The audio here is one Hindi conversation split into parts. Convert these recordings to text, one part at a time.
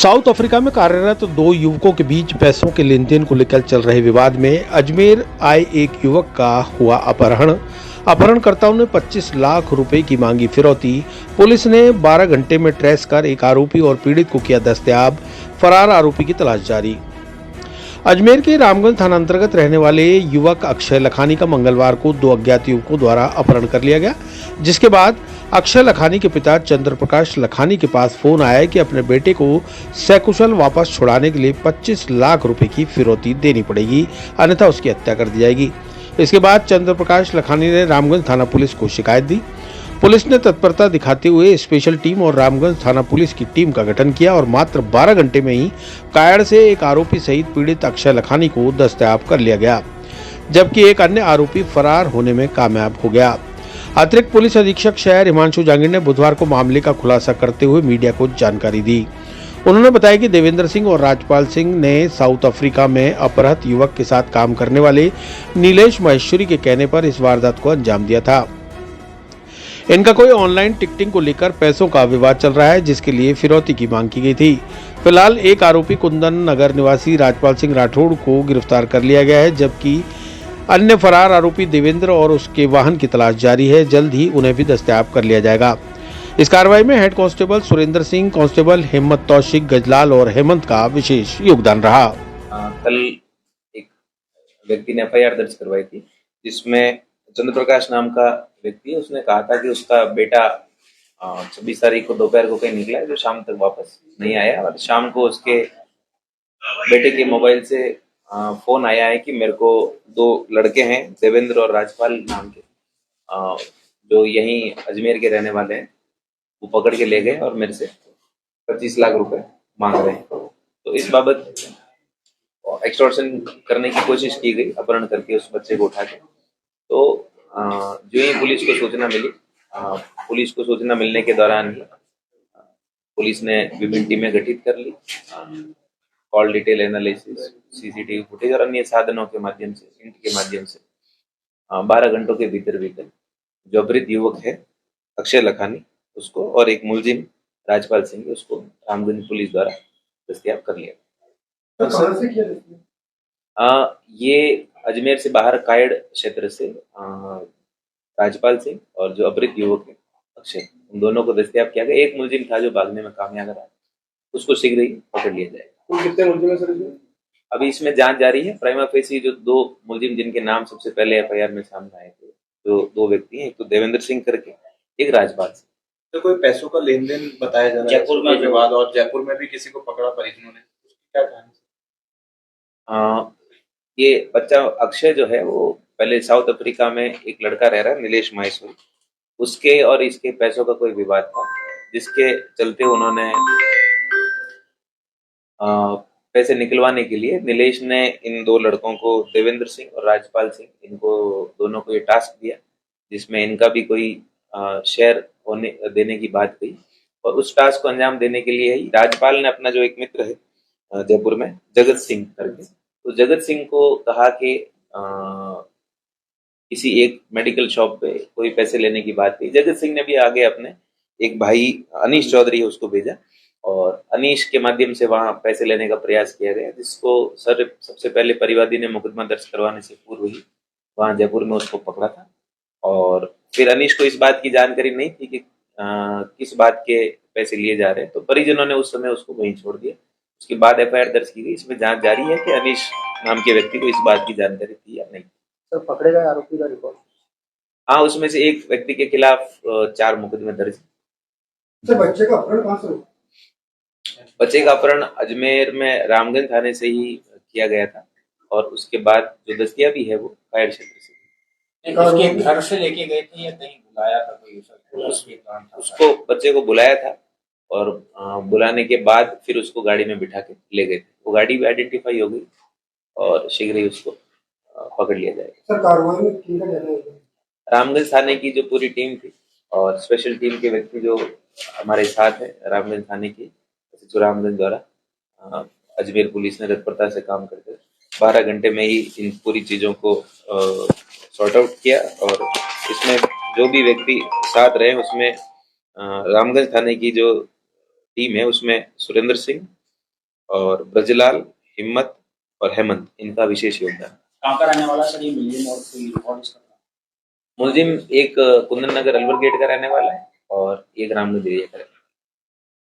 साउथ अफ्रीका में कार्यरत दो युवकों के बीच पैसों के लेन देन को लेकर चल रहे विवाद में अजमेर आए एक युवक का हुआ अपहरण। अपहरणकर्ताओं ने 25 लाख रुपए की मांगी फिरौती। पुलिस ने 12 घंटे में ट्रेस कर एक आरोपी और पीड़ित को किया दस्तयाब। फरार आरोपी की तलाश जारी। अजमेर के रामगंज थाना अंतर्गत रहने वाले युवक अक्षय लखानी का मंगलवार को दो अज्ञात युवकों द्वारा अपहरण कर लिया गया, जिसके बाद अक्षय लखानी के पिता चंद्र प्रकाश लखानी के पास फोन आया कि अपने बेटे को सकुशल वापस छुड़ाने के लिए 25 लाख रुपए की फिरौती देनी पड़ेगी, अन्यथा उसकी हत्या कर दी जाएगी। इसके बाद चंद्र प्रकाश लखानी ने रामगंज थाना पुलिस को शिकायत दी। पुलिस ने तत्परता दिखाते हुए स्पेशल टीम और रामगंज थाना पुलिस की टीम का गठन किया और मात्र 12 घंटे में ही कायड़ से एक आरोपी सहित पीड़ित अक्षय लखानी को दस्तयाब कर लिया गया, जबकि एक अन्य आरोपी फरार होने में कामयाब हो गया। अतिरिक्त पुलिस अधीक्षक शहर हिमांशु जांगिड़ ने बुधवार को मामले का खुलासा करते हुए मीडिया को जानकारी दी। उन्होंने बताया कि देवेंद्र सिंह और राजपाल सिंह ने साउथ अफ्रीका में अपहृत युवक के साथ काम करने वाले नीलेश महेश्वरी के कहने पर इस वारदात को अंजाम दिया था। इनका कोई ऑनलाइन टिकटिंग को लेकर पैसों का विवाद चल रहा है, जिसके लिए फिरौती की मांग की गई थी। फिलहाल एक आरोपी कुंदन नगर निवासी राजपाल सिंह राठौड़ को गिरफ्तार कर लिया गया है, जबकि अन्य फरार आरोपी देवेंद्र और उसके वाहन की तलाश जारी है। जल्द ही उन्हें भी दस्तयाब कर लिया जाएगा। इस कार्रवाई में head constable Surendra Singh, constable हिम्मत तौशिक गजलाल और हेमंत का विशेष योगदान रहा। कल एक व्यक्ति ने एफआईआर दर्ज करवाई थी, जिसमें चंद्र प्रकाश नाम का व्यक्ति है। उसने कहा था कि उसका बेटा 26 तारीख को दोपहर को कहीं निकला है, जो शाम तक वापस नहीं आया, और शाम को उसके बेटे के मोबाइल से फोन आया है कि मेरे को दो लड़के हैं, देवेंद्र और राजपाल नाम के, जो यहीं अजमेर के रहने वाले हैं, वो पकड़ के ले गए और मेरे से 25 लाख रुपए मांग रहे हैं। तो इस बाबत एक्सटॉर्शन करने की कोशिश की गई, अपहरण करके उस बच्चे को उठा के। तो जो ही पुलिस को सूचना मिलने के दौरान ही पुलिस ने विभिन्न टीमें गठित कर ली। Call detail analysis, CCTV footage और अन्य साधनों के माध्यम से, इंट के माध्यम से 12 घंटों के भीतर जो अपहृत युवक है अक्षय लखानी, उसको और एक मुलजिम राजपाल सिंह, उसको रामगंज पुलिस द्वारा दस्तयाब कर लिया। तो कहां से किया? ये अजमेर से बाहर कायड़ क्षेत्र से राजपाल सिंह और जो अपहृत युवक है अक्षय, उन दोनों को दस्तयाब किया गया। एक मुलजिम था जो भागने में कामयाब रहा, उसको शीघ्र ही पकड़ लिया जाएगा। तो कितने मुलजिम है सर? अभी इसमें जांच जारी है। प्राइमा फेसी जो दो मुलजिम जिनके नाम सबसे पहले एफआईआर में सामने आए थे, जो दो व्यक्ति हैं, एक तो देवेंद्र सिंह करके, एक राजपाल सिंह। तो कोई पैसों का लेन देन बताया जा रहा है जयपुर में विवाद, और जयपुर में भी किसी को पकड़ा परिजनों ने, उसकी क्या कहानी? ये बच्चा अक्षय जो है वो पहले साउथ अफ्रीका में एक लड़का रह रहा है, नीलेश महेश्वरी, उसके और इसके पैसों का कोई विवाद था, जिसके चलते उन्होंने पैसे निकलवाने के लिए नीलेश ने इन दो लड़कों को, देवेंद्र सिंह और राजपाल सिंह, इनको दोनों को ये टास्क दिया, जिसमें इनका भी कोई शेयर होने देने की बात कही। और उस टास्क को अंजाम देने के लिए ही राजपाल ने अपना जो एक मित्र है जयपुर में, जगत सिंह करके, तो जगत सिंह को कहा कि किसी एक मेडिकल शॉप पे कोई पैसे लेने की बात कही। जगत सिंह ने भी आगे अपने एक भाई अनीश चौधरी है, उसको भेजा और अनीश के माध्यम से वहां पैसे लेने का प्रयास किया गया, जिसको सबसे पहले परिवादी ने मुकदमा दर्ज करवाने से पूर्व ही वहां जयपुर में उसको पकड़ा था। और फिर अनीश को इस बात की जानकारी नहीं थी कि किस बात के पैसे लिए जा रहे हैं, तो परिजनों ने उस समय उसको वहीं छोड़ दिया। उसके बाद एफआईआर दर्ज की गई। इसमें जांच जारी है कि अनीश नाम के व्यक्ति को इस बात की जानकारी थी या नहीं। सर, पकड़े गए आरोपी का रिकॉर्ड? हाँ, उसमें से एक व्यक्ति के खिलाफ 4 मुकदमे दर्ज। बच्चे का अपहरण कहां से हुआ? बच्चे का अपहरण अजमेर में रामगंज थाने से ही किया गया था, और उसके बाद जो दस्तयाबी है वो कायड़ क्षेत्र से। उसके घर से लेके गए थे या कहीं बुलाया था कोई? उसको बच्चे को बुलाया था और बुलाने के बाद फिर उसको गाड़ी में बिठा के ले गए थे। वो गाड़ी भी आइडेंटिफाई हो गई और शीघ्र ही उसको पकड़ लिया जाएगा। सर, कार्रवाई में किनका जाना है? रामगंज थाने की जो पूरी टीम थी और स्पेशल टीम के व्यक्ति जो हमारे साथ है रामगंज थाने की, रामगंज द्वारा अजमेर पुलिस ने तत्परता से काम करके 12 घंटे में ही इन पूरी चीजों को सॉर्ट आउट किया। और इसमें जो भी व्यक्ति साथ रहे, उसमें रामगंज थाने की जो टीम है उसमें सुरेंद्र सिंह, और ब्रजलाल, हिम्मत और हेमंत, इनका विशेष योगदान। कहाँ का रहने वाला सर ये मुलजिम और कोई रिकॉर्ड इसका? मुलजिम एक कुंदन नगर अलवर गेट का रहने वाला है और एक रामगंज एरिया का रहने वाला है,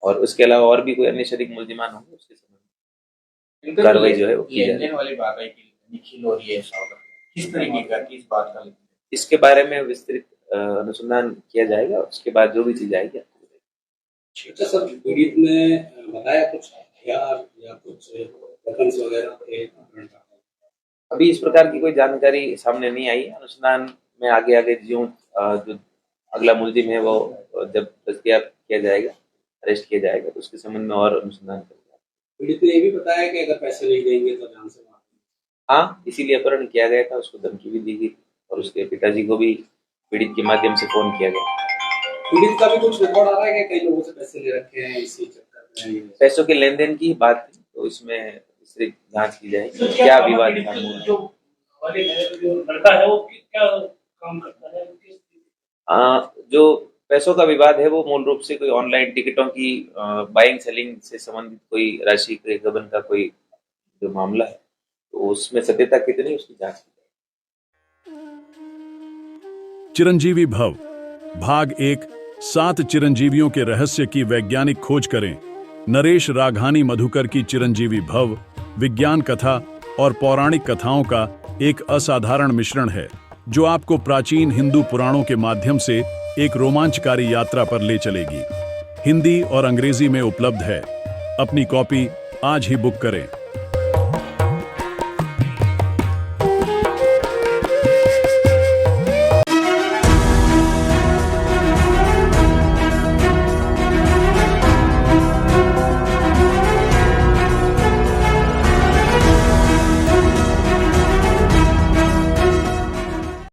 और उसके अलावा और भी कोई अन्य शरीक मुलजिमान होंगे उसके संबंध में कार्रवाई जो है वो की जा रही है। लेन देन वाली बात है कि निखिल और ये सागर किस तरीके का, किस बात का? इसके बारे में विस्तृत अनुसंधान किया जाएगा, उसके बाद जो भी चीज आएगी आपको बताएंगे। अच्छा सर, पीड़ित ने बताया कुछ हथियार या कुछ वेपन्स वगैरह थे? अभी इस प्रकार की कोई जानकारी सामने नहीं आई है। अनुसंधान में आगे जो अगला मुलजिम है वो जब दस्तयाब किया जाएगा, अरेस्ट किया जाएगा, तो उसके संबंध में और अनुसंधान करेगा। पीड़ित ने ये भी बताया कि अगर पैसे नहीं देंगे तो जान से मार देंगे। हाँ, इसीलिए अपहरण किया गया था, उसको धमकी भी दी गई और उसके पिताजी को भी पीड़ित के माध्यम से फोन किया गया। पीड़ित का भी कुछ रिकॉर्ड आ रहा है कि कई लोगों से पैसे ले रखे हैं इसी चक्कर में? पैसों के लेन देन की बात थी, तो इसमें विस्तृत जांच की जाएगी क्या विवाद था। जो लड़का है वो क्या काम करता है? जो पैसों का विवाद है वो मूल रूप से कोई ऑनलाइन टिकटों की बाइंग सेलिंग से संबंधित कोई राशि के गबन का कोई जो मामला है, तो उसमें सत्यता कितनी उसकी जांच की जाएगी। चिरंजीवी भव भाग 1 7 चिरंजीवियों के रहस्य की वैज्ञानिक खोज करें। नरेश राघानी मधुकर की चिरंजीवी भव विज्ञान कथा और पौराणिक कथाओं का एक असाधारण मिश्रण है जो आपको प्राचीन हिंदू पुराणों के माध्यम से एक रोमांचकारी यात्रा पर ले चलेगी। हिंदी और अंग्रेजी में उपलब्ध है। अपनी कॉपी आज ही बुक करें।